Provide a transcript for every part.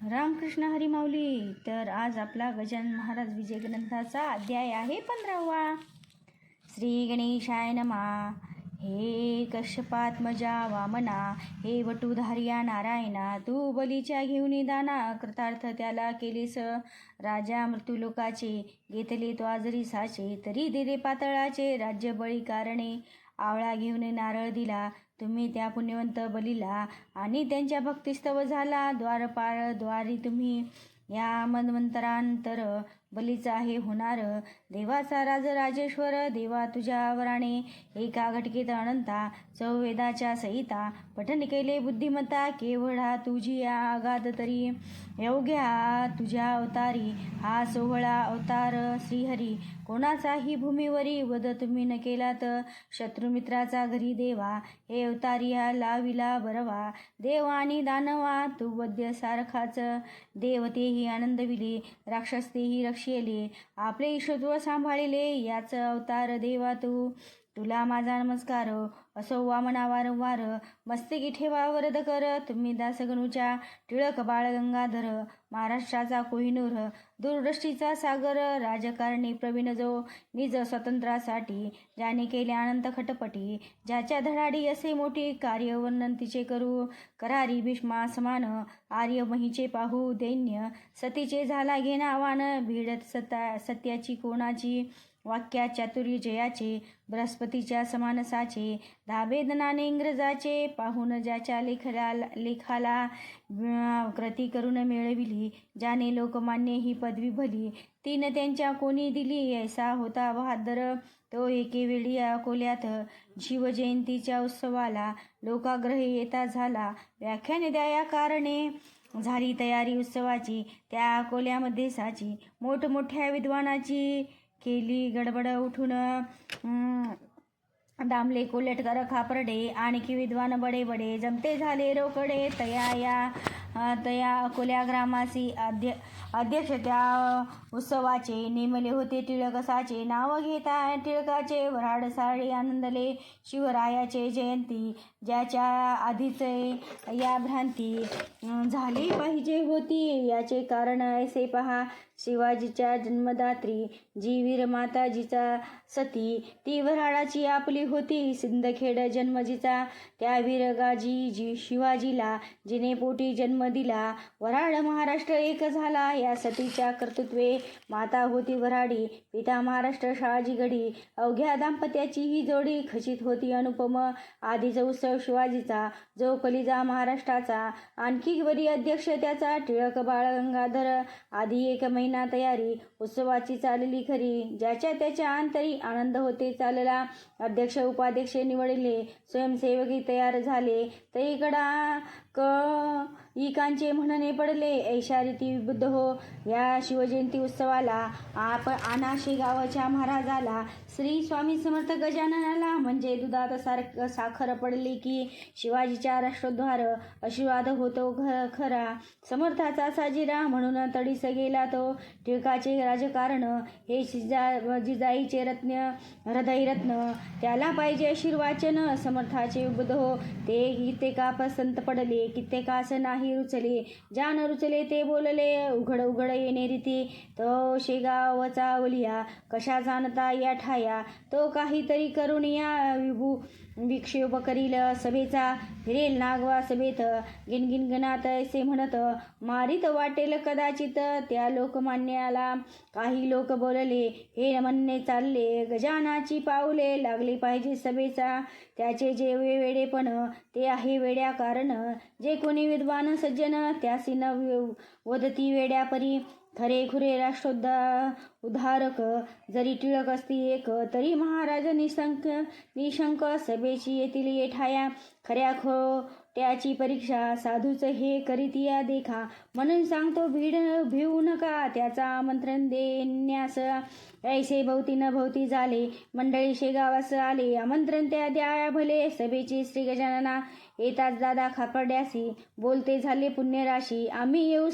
रामकृष्ण हरी माऊली. तर आज आपला गजानन महाराज विजय ग्रंथाचा अध्याय आहे 15वा. श्री गणेशाय नमः. हे कश्यपात्मजा वामना, हे वटुधार्या नारायणा, तू बलीच्या घेऊन दाना कृतार्थ त्याला केलीस. राजा मृत्यूलोकाचे घेतले तो आजरी साचे, तरी दिले पातळाचे राज्य बळी कारणे. आवळा घेऊन नारळ दिला तुम्ही त्या पुण्यवंत बलीला, आणि त्यांच्या भक्तिस्तव झाला द्वारपाळ द्वारी तुम्ही. या मन्वंतरांतर बलीचा आहे होणार, देवाचा राजराजेश्वर देवा तुझ्या वराने. एका घटकेत अनंता चौवेदाच्या सहिता, पठन केले बुद्धिमत्ता केवढा तुझी आगाध तरी. योग्या तुझ्या अवतारी हा सोहळा अवतार श्रीहरी, कोणाचाही भूमीवरी वध तुम्ही न केलात. शत्रुमित्राचा घरी देवा, हे अवतारी हा लाविला बरवा. देव आणि दानवा तू वद्य सारखाच, देवतेही आनंदविले राक्षस तेही रक्षेले. आपले ईशत्व सांभाळिले याच अवतार देवा तू. तुला माझा नमस्कार असो वामना वारंवार, मस्तकी ठेवा वरद कर तुम्ही दासगणूच्या. टिळक बाळ गंगाधर महाराष्ट्राचा कोहिनूर, दूरदृष्टीचा सागर राजकारणी प्रवीण जो. निज स्वातंत्र्यासाठी ज्याने केले अनंत खटपटी, ज्याच्या धडाडी असे मोठी कार्य वर्णन तिचे करू. करारी भीष्मा समान आर्य महीचे पाहू दैन्य, सतीचे झाला घेणा आव्हान भिडत सत्याची कोणाची. वाक्यात चातुर्य जयाचे बृहस्पतीच्या समानसाचे, धाबेदनाने इंग्रजाचे पाहून ज्याच्या लेखाला कृती करून मिळविली. ज्याने लोकमान्य ही पदवी भली, तीन त्यांच्या कोणी दिली. ऐसा होता बहादर तो एके वेळी अकोल्यात, शिवजयंतीच्या उत्सवाला लोकाग्रह येता झाला. व्याख्याने द्या या कारणे, झाली तयारी उत्सवाची त्या अकोल्यामध्ये साची. मोठमोठ्या विद्वानाची केली गडबड उठून, दामले कोल्हटकर खापर्डे आणखी विद्वान बडे बडे. जमते झाले रोकडे तया अकोल्या ग्रामासी. अध्यक्ष त्या उत्सवाचे नेमले होते टिळकसाचे. नाव घेता टिळकाचे वऱ्हाड सारे आनंदले. शिवरायाचे जयंती ज्याच्या आधीच या भ्रांती झाली पाहिजे होती. याचे कारण ऐसे पहा, शिवाजीच्या जन्मदात्री जी वीर माताजीचा सती, ती वऱ्हाडाची आपली होती. सिंदखेड जन्म जिचा, त्या वीरगाजी शिवाजीला जिने पोटी जन्म दिला. वऱ्हाड महाराष्ट्र एक झाला या सतीच्या कर्तृत्वे. माता होती वऱ्हाडी, पिता महाराष्ट्र शहाजी गडी. अवघ्या दाम्पत्याची ही जोडी खचित होती अनुपम. आधीच उत्सव शिवाजीचा जो कलिजा महाराष्ट्राचा, आणखी वरी अध्यक्ष त्याचा टिळक बाळ गंगाधर. आधी एक महिना तयारी उत्सवाची चालली खरी, ज्याच्या त्याच्या अंतरी आनंद होते चालला. अध्यक्ष उपाध्यक्ष निवडले, स्वयंसेवकही तयार झाले. तईकडा इकांचे म्हणणे पडले, ऐशा रीती विबुद्ध हो. या शिवजयंती उत्सवाला आनाशे गावाच्या महाराजाला, श्री स्वामी समर्थ गजाननाला म्हणजे दुधात साखर पडली की शिवाजीच्या राष्ट्रोद्धार आशीर्वाद होतो खरा. समर्थाचा साजिरा म्हणून तडीस गेला तो. टिळकाचे राजकारण हे जिजाईचे रत्न हृदयरत्न, त्याला पाहिजे आशीर्वाचन. समर्थाचे उद्बुद्ध हो, ते कित्येका पसंत पडले कित्येकास नाही रुचले. ज्यान रुचले ते बोलले, उघड उघड येणे रीती. तो शेगावचा वलिया कशा जाणता या ठाया, तो काहीतरी करून या विक्षोभ करील सभेचा. फिरेल नागवा सभेत गिनगिन गणात असे म्हणत, मारित वाटेल कदाचित त्या लोकमान्याला. काही लोक बोलले, हे म्हणणे चालले, गजानाची पाऊले लागली पाहिजे सभेचा. त्याचे जे वेडेपण ते आहे वेड्या कारण, जे कोणी विद्वान सज्जन त्यासी न वदती वेड्यापरी. खरे खुरे उद्धारक जरी टिळक असती एक, तरी महाराज निशंक सभेची येतील येठाया. खऱ्या खोट्याची परीक्षा साधूच हे करीत या देखा. म्हणून सांगतो भिवू नका त्याचा आमंत्रण देण्यास. ऐसे भोवती न भोवती झाले, मंडळी शेगावास आले. आमंत्रण त्या द्या भले सभेची. श्री गजानना येताच दादा खापर्ड्यासी बोलते झाले पुण्यराशी. आम्ही येऊ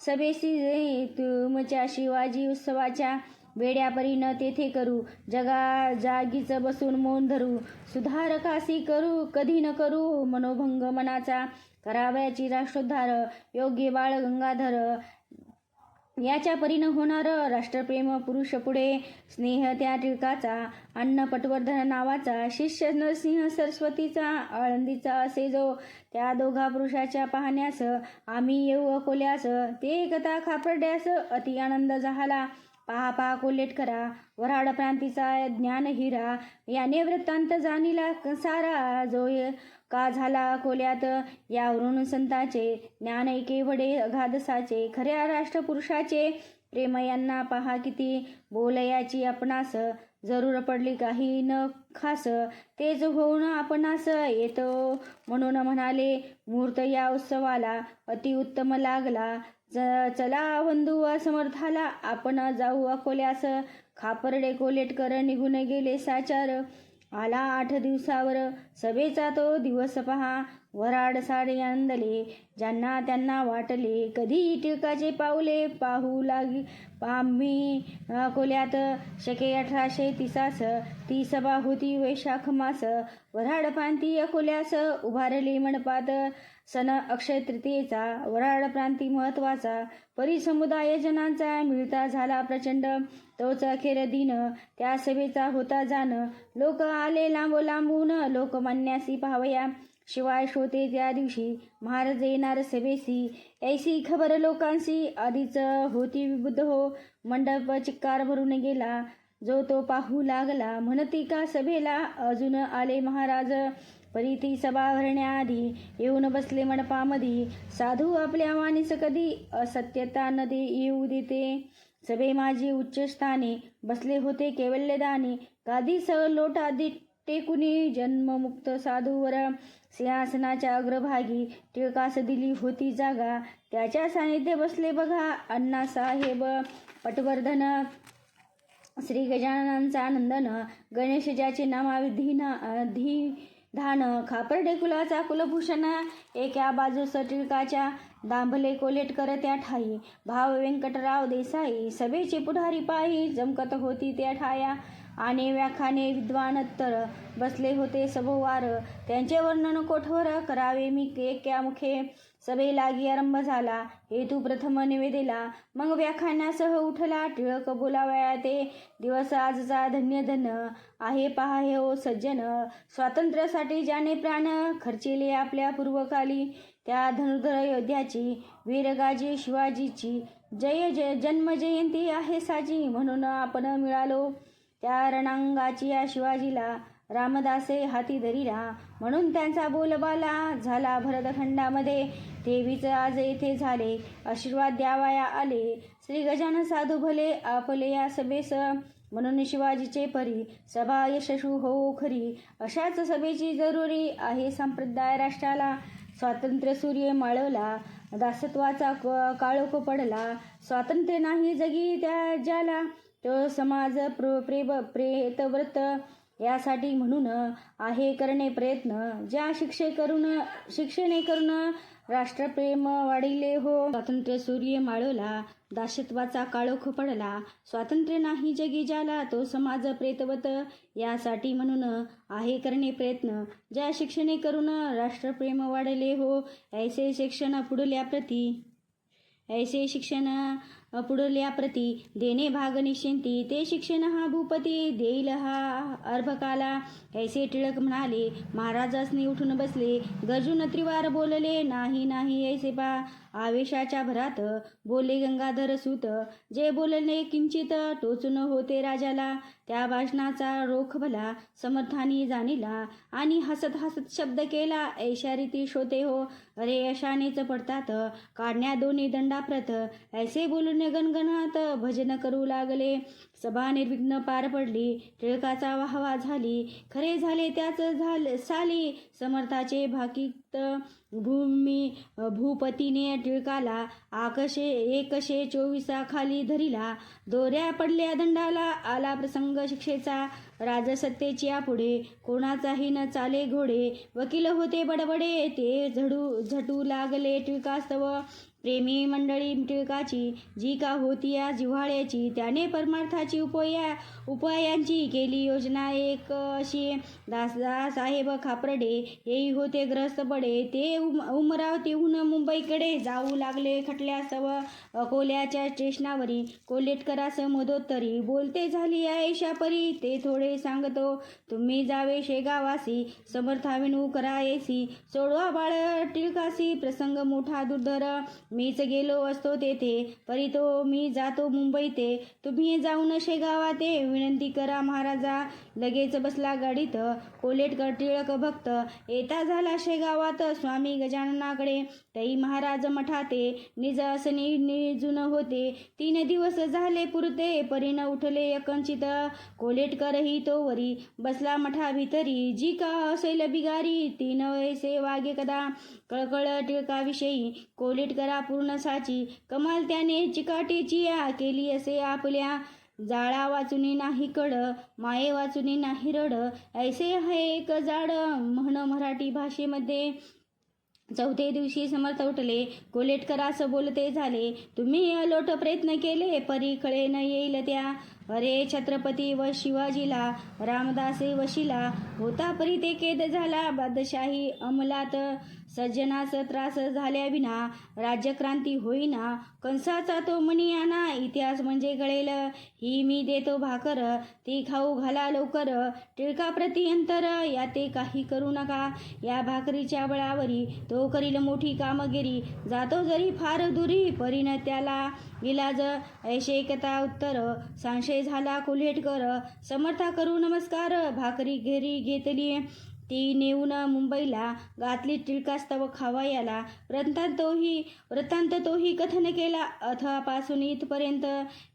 सभेसी तुमच्या शिवाजी उत्सवाच्या. वेड्यापरी न तेथे करू, जागीच बसून मौन धरू. सुधारकासी करू कधी न करू मनोभंग मनाचा. करावयाची राष्ट्रोद्धार योग्य बाळ गंगाधर याच्या परीनं होणार राष्ट्रप्रेम पुरुष पुढे स्नेह त्या टिळकाचा अण्ण पटवर्धन नावाचा शिष्य नरसिंह सरस्वतीचा आळंदीचा असे जो त्या दोघा पुरुषाच्या पाहण्यास आम्ही येऊ अकोल्यास ते कथा खापर्ड्यास अति आनंद झाला. पहा कोल्हेट करा वऱ्हाड प्रांतीचा ज्ञान हिरा याने वृत्तांत जाणीला सारा जो का झाला कोल्यात यावरून संतांचे ज्ञान केवढे अगाधसाचे खऱ्या राष्ट्रपुरुषाचे प्रेम यांना पहा किती बोलयाची आपणास जरूर पडली काही न खास तेच होऊन आपणास येतो म्हणून म्हणाले मुहूर्त या उत्सवाला अतिउत्तम लागला. चला बंधू समर्थाला आपण जाऊ अकोल्यास. खापर्डे कोल्हेटकर निघून गेले साचार आला 8 दिवसावर सभेचा तो दिवस पहा. वऱ्हाड सारे आनंदले ज्यांना त्यांना वाटले कधी टिळकाचे पावले पाहू लागी आम्ही अकोल्यात. शके 1830 ती सभा होती वैशाख मास वऱ्हाड प्रांती अकोल्यास उभारली मंडपात. सन अक्षय तृतीयेचा वऱ्हाड प्रांती महत्वाचा परिसमुदाय जनांचा मिळता झाला प्रचंड. तोच अखेर दिन त्या सभेचा होता जाण लोक आले लांबून लोकमान्यासी पाहावया शिवाय श्रोते त्या दिवशी महाराज येणार सभेसी ऐसी खबर लोकांशी आधीच होती विबुद्ध हो. मंडप चिक्कार भरून गेला जो तो पाहू लागला म्हणती का सभेला अजून आले महाराज. परी ती सभा भरण्याआधी येऊन बसले मंडपामध्ये साधू आपल्या वाणीस कधी असत्यता न दे येऊ देते. सभे माझी उच्च स्थाने बसले होते कैवल्यदानी गादी लोटा टेकुनी जन्ममुक्त साधूवर सिंहासनाच्या अग्रभागी टिळकास दिली होती जागा. त्याच्या सानिध्य बसले बघा अण्णासाहेब पटवर्धन श्री गजाननांचा नंदन गणेश ज्याचे नामाविधान खापर्डे कुलाचा कुलभूषण एका बाजूस टिळकाच्या दांभले कोल्हेटकर त्या ठाई भाव व्यंकटराव देसाई सभेचे पुढारी पायी जमकत होती त्या ठाया. आणि व्याख्याने विद्वानत्तर बसले होते सभोवार त्यांचे वर्णन कोठवर करावे मी एका मुखे. सभे लागी आरंभ झाला हेतू प्रथम निवेदिला मग व्याख्यानासह उठला टिळक बोलावया ते दिवस आजचा धन्य आहे पहा हे ओ सज्जन. स्वातंत्र्यासाठी ज्याने प्राण खर्चिले आपल्या पूर्वकाली त्या धनुर्धर योद्ध्याची वीरगाजी शिवाजीची जन्मजयंती आहे साजी म्हणून आपण मिळालो. त्या रणांगाची या शिवाजीला रामदासे हाती धरिला म्हणून त्यांचा बोलबाला झाला भरतखंडामध्ये. देवीच आज येथे झाले आशीर्वाद द्यावया आले श्री गजानन साधू भले आपले या सभेस म्हणून शिवाजीचे परी सभा यशस्वी होऊ खरी. अशाच सभेची जरुरी आहे संप्रदाय राष्ट्राला. स्वातंत्र्य सूर्य माळवला दासत्वाचा काळोख पडला स्वातंत्र्य नाही जगी त्या ज्याला तो समाज प्रेतव्रत यासाठी म्हणून आहे करणे प्रयत्न ज्या शिक्षणे करून राष्ट्रप्रेम वाढिले हो. स्वातंत्र्य सूर्य माळवला दासत्वाचा काळोख पडला स्वातंत्र्य नाही जगी ज्याला तो समाज प्रेतवत यासाठी म्हणून आहे करणे प्रयत्न ज्या शिक्षणे करून राष्ट्रप्रेम वाढले हो. ऐसे शिक्षण पुढल्या प्रती देणे भाग निश्चिंती ते शिक्षण हा भूपती देईल हा अर्भकाला. ऐसे टिळक म्हणाले महाराजासनी उठून बसले गरजून त्रिवार बोलले नाही ऐसे पा आवेशाच्या भरात बोलले गंगाधर सूत जे बोलले किंचित टोचून होते राजाला. त्या भाषणाचा रोख भला समर्थानी जाणीला आणि हसत शब्द केला ऐशा रीती श्रोते हो. अरे अशानेच पडतात काढण्या दोन्ही दंडाप्रत ऐसे बोलून गणगणात भजन करू लागले. सभा निर्विघ्न पार पडली टिळकाचा वाहवा झाली खरे झाले त्याच साली समर्थाचे भाकित भूपतीने टिळकाला 124 खाली धरिला. दोऱ्या पडल्या दंडाला आला प्रसंग शिक्षेचा राजसत्तेची पुढे कोणाचाही न चाले घोडे. वकील होते बडबडे ते झटू लागले टिळकास्तव. प्रेमी मंडळी टिळकाची जी का होती या जिव्हाळ्याची. त्याने परमार्थाची उपायांची केली योजना एक अशी. दादासाहेब खापर्डे हेही होते ग्रस्त बडे. ते अमरावतीहून मुंबईकडे जाऊ लागले खटल्यास्तव. अकोल्याच्या स्टेशनावरी कोल्हेटकरास मधोत्तरी बोलते झाली ऐशा परी. ते थोडे सांगतो तुम्ही जावे शेगावासी. समर्थाविनू करायसी सोडवा बाळ टिळकासी. प्रसंग मोठा दुर्धर मीच गेलो असतो तेथे. परी तो मी जातो मुंबईते. तुम्ही जाऊन शेगावाते विनंती करा महाराजा. लगेच बसला गाडीत कोल्हेटकर टिळक भक्त. येता झाला शेगावात स्वामी गजाननाकडे. तई महाराज मठाते निज असनी निजून होते. 3 दिवस झाले पुरते परीन उठले अकंचित. कोल्हेटकरही तो वरी बसला मठा भितरी. जी का असेल बिगारी ती न ऐसे वागे कदा. कळकळ टिळकाविषयी कोल्हेटकरा पूर्ण साची. कमाल त्याने चिकाटीची केली असे आपल्या. जाळा वाचुनी नाही कड माये वाचुनी नाही रड. ऐसे आहे एक जाड म्हण मराठी भाषेमध्ये. 4थ्या दिवशी समर्थ उठले कोल्हेटकरास बोलते झाले. तुम्ही अलोट प्रयत्न केले परी कळे न येईल त्या. अरे छत्रपती व शिवाजीला रामदासे वशिला. होता परी ते कैद झाला बादशाही अंमलात. सज्जनास त्रास झाल्याविना राज्यक्रांती होईना. कंसाचा तो मणी आणा इतिहास म्हणजे कळेल. ही मी देतो भाकर ती खाऊ घाला लवकर. टिळकाप्रती अंतर याते काही करू नका. या भाकरीच्या बळावरी तो करील मोठी कामगिरी. जातो जरी फार दुरी परीन त्याला इलाज. ऐशे कथा उत्तर संशय झाला कोल्हेटकर. समर्था करू नमस्कार भाकरी घरी घेतली. ती नेऊन मुंबईला घातली टिळकास्तव खावायाला. वृत्तांत तोही कथन केला अथपासून इथपर्यंत.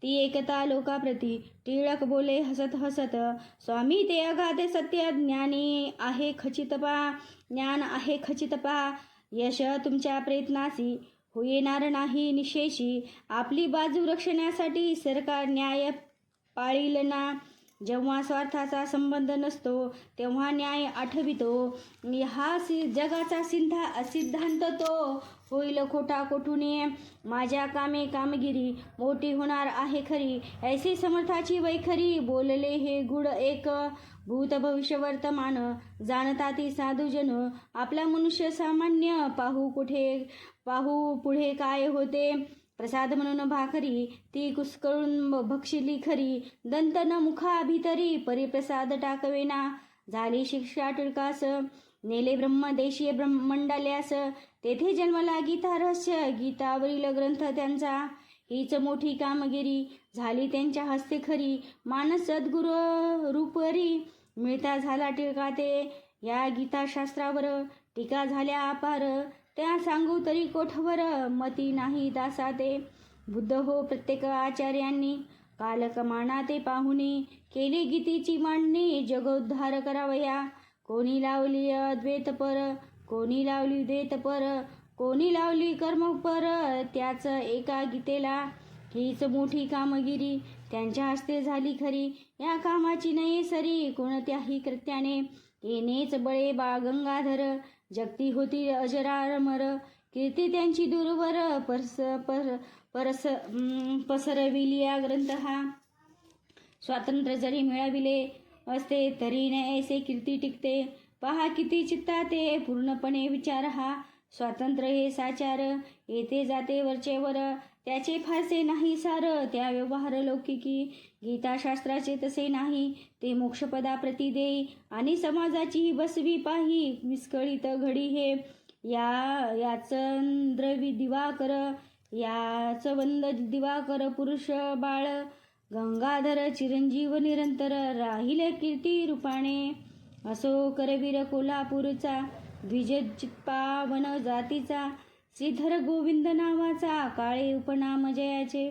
ती एकता लोकाप्रती टिळक बोले हसत हसत. स्वामी ते अगाध सत्य ज्ञान आहे खचित पहा. यश तुमच्या प्रयत्नासी येणार नाही निशेषी. आपली बाजू रक्षण्यासाठी सरकार न्याय पाळील ना. जेव्हा स्वार्थाचा संबंध नसतो तेव्हा न्याय आठवितो. हा जगाचा सिद्धांत तो होईल खोटा कोठूने. माझ्या कामगिरी मोठी होणार आहे खरी. ऐसी समर्थाची वैखरी. बोलले हे गुड एक भूत भविष्य वर्तमान. जाणता ती साधूजन आपला मनुष्य सामान्य. पाहू पुढे काय होते. प्रसाद म्हणून भाकरी ती कुसकळून भक्षिली खरी. दंत न मुखा भितरी परिप्रसाद टाकवेना. झाली शिक्षा टिळकास नेले ब्रह्मदेशीय मंडाल्यास. तेथे जन्मला गीता रहस्य गीतावरील ग्रंथ त्यांचा. हीच मोठी कामगिरी झाली त्यांच्या हस्ते खरी. मानस सद्गुरु रूपरी मिळता झाला टिळका ते. या गीताशास्त्रावर टीका झाल्या अपार. त्या सांगू तरी कोठवर मती नाही दासाते. बुद्ध हो प्रत्येक आचार्यांनी कालकमाना ते पाहुणी. केली गीतेची मांडणी जगोद्धार करावया. कोणी लावली अद्वैत पर कोणी लावली द्वैत पर कोणी लावली कर्म पर त्याच एका गीतेला. हीच मोठी कामगिरी त्यांच्या हस्ते झाली खरी. या कामाची नाही सरी कोणत्याही कृत्याने. येणेच बळे बा गंगाधर जगती होती अजरामर. कीर्ती त्यांची दूरवर पसरविली या ग्रंथ हा. स्वातंत्र्य जरी मिळविले असते तरी न ऐसे कीर्ती टिकते. पहा किती चित्ता ते पूर्णपणे विचार हा. स्वातंत्र्य हे साचार येते जाते वरचेवर. त्याचे फारसे नाही सार त्या व्यवहार लौकिकी. गीताशास्त्राचे तसे नाही ते मोक्षपदाप्रती देई. आणि समाजाची बसवी पाही विस्कळीत घडी हे. याच वंद दिवाकर पुरुष बाळ. गंगाधर चिरंजीव निरंतर राहिले कीर्ती रूपाने. असो करवीर कोल्हापूरचा द्विजचित्पावन जातीचा. श्रीधर गोविंद नावाचा काळे उपनाम जयाचे.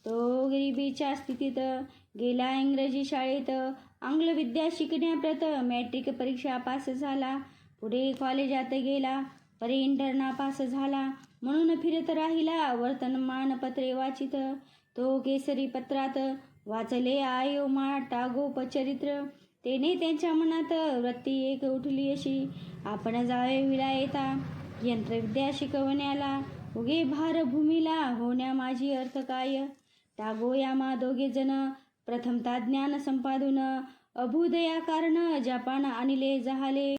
तो गरिबीच्या स्थितीत गेला इंग्रजी शाळेत. आंग्ल विद्या शिकण्याप्रत मॅट्रिक परीक्षा पास झाला. पुढे कॉलेजात गेला परी इंटरना पास झाला. म्हणून फिरत राहिला वर्तमानपत्रे वाचित. तो केसरी पत्रात वाचले आयोमा टागोपचरित्र. तेने त्यांच्या मनात वृत्ती एक उठली अशी, आपण जावे विलायता यंत्रविद्या शिकवण्याला. उगे भार भूमीला होण्या माझी अर्थ काय. टागोया मा दोघे जण प्रथमता ज्ञान संपादून, अभुदया कारण जपान आणले जहाले.